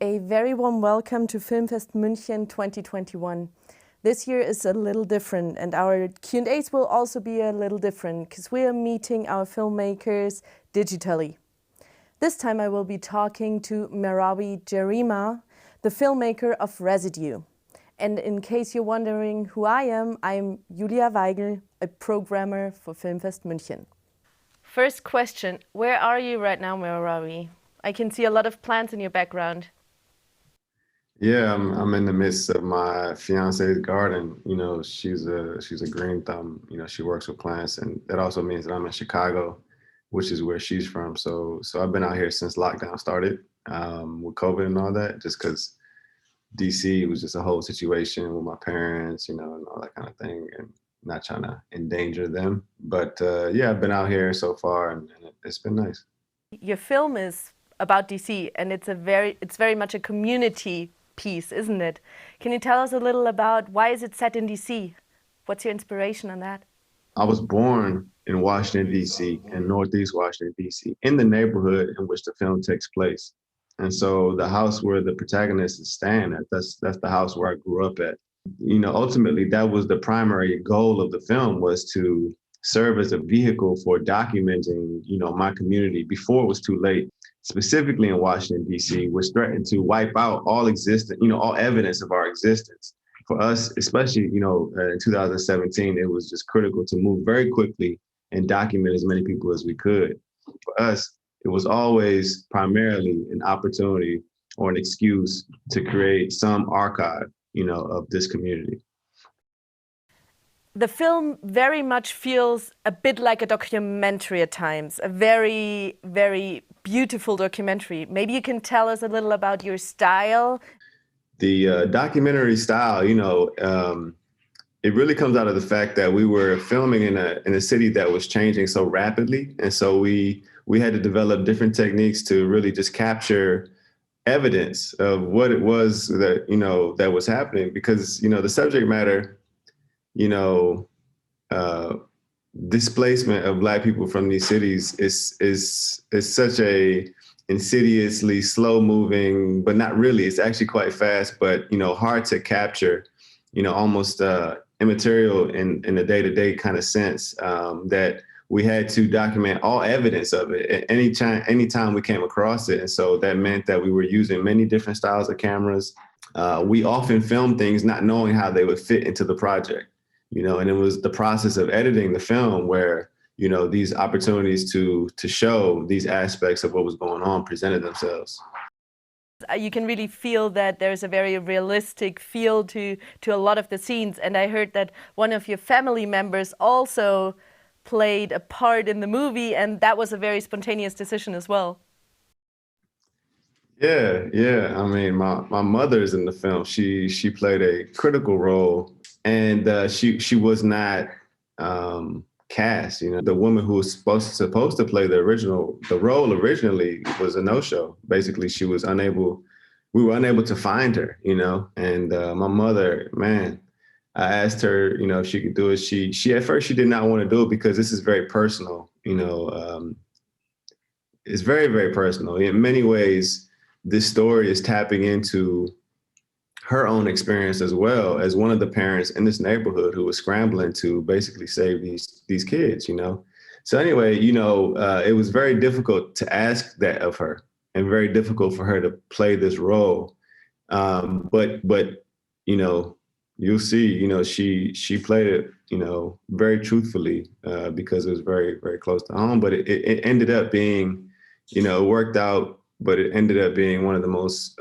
A very warm welcome to FILMFEST München 2021. This year is a little different, and our Q&As will also be a little different because we are meeting our filmmakers digitally. This time I will be talking to Merawi Gerima, the filmmaker of Residue. And in case you're wondering who I'm Julia Weigl, a programmer for FILMFEST München. First question, where are you right now, Merawi? I can see a lot of plants in your background. Yeah, I'm in the midst of my fiance's garden. You know, she's a green thumb. You know, she works with plants, and that also means that I'm in Chicago, which is where she's from. So I've been out here since lockdown started with COVID and all that, just because DC was just a whole situation with my parents, you know, and all that kind of thing, and not trying to endanger them. But yeah, I've been out here so far, and it's been nice. Your film is about DC, and it's very much a community piece, isn't it? Can you tell us a little about why is it set in DC? What's your inspiration on that? I was born in Washington, D.C., in Northeast Washington, D.C., in the neighborhood in which the film takes place. And so the house where the protagonist is staying at, that's the house where I grew up at. You know, ultimately, that was the primary goal of the film, was to serve as a vehicle for documenting, you know, my community before it was too late, specifically in Washington, D.C., which threatened to wipe out all existence, you know, all evidence of our existence. For us, especially, you know, in 2017, it was just critical to move very quickly and document as many people as we could. For us, it was always primarily an opportunity or an excuse to create some archive, you know, of this community. The film very much feels a bit like a documentary at times, a very, very beautiful documentary. Maybe you can tell us a little about your style. The documentary style, you know, it really comes out of the fact that we were filming in a city that was changing so rapidly. And so we had to develop different techniques to really just capture evidence of what it was that, you know, that was happening, because, you know, the subject matter, you know, displacement of Black people from these cities is such a insidiously slow moving, but not really. It's actually quite fast, but, you know, hard to capture, you know, almost immaterial in a day-to-day kind of sense, that we had to document all evidence of it at anytime we came across it. And so that meant that we were using many different styles of cameras. We often filmed things not knowing how they would fit into the project, you know, and it was the process of editing the film where, you know, these opportunities to show these aspects of what was going on presented themselves. You can really feel that there's a very realistic feel to a lot of the scenes. And I heard that one of your family members also played a part in the movie, and that was a very spontaneous decision as well. Yeah. I mean, my mother's in the film. She played a critical role, and she was not cast. You know, the woman who was supposed to play the role originally was a no-show. Basically, we were unable to find her, you know. And my mother, man, I asked her, you know, if she could do it. She at first she did not want to do it because this is very personal, you know. It's very, very personal. In many ways, this story is tapping into her own experience as well as one of the parents in this neighborhood who was scrambling to basically save these kids, you know. So anyway, you know, it was very difficult to ask that of her and very difficult for her to play this role. But you know, you'll see, you know, she played it, you know, very truthfully because it was very, very close to home. But it ended up being, you know, it worked out, but it ended up being one of the most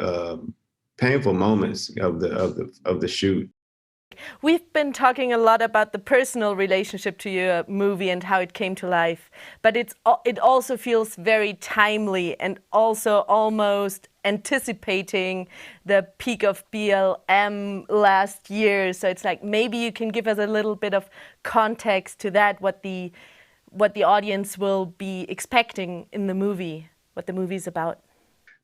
painful moments of the shoot. We've been talking a lot about the personal relationship to your movie and how it came to life, but it also feels very timely and also almost anticipating the peak of BLM last year. So it's like, maybe you can give us a little bit of context to that, what the audience will be expecting in the movie, what the movie is about.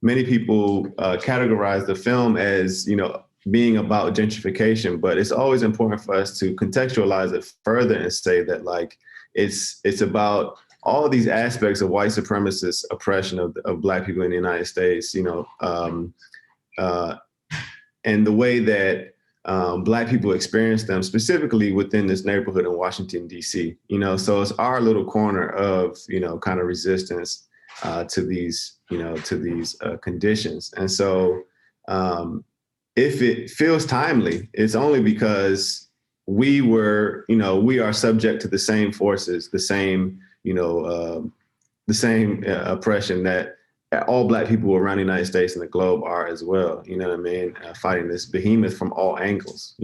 Many people categorize the film as, you know, being about gentrification, but it's always important for us to contextualize it further and say that, like, it's about all of these aspects of white supremacist oppression of Black people in the United States, you know, and the way that Black people experience them, specifically within this neighborhood in Washington, D.C. So it's our little corner of, kind of resistance to these conditions. And so if it feels timely, it's only because we are subject to the same forces, the same oppression that all Black people around the United States and the globe are as well. You know what I mean? Fighting this behemoth from all angles,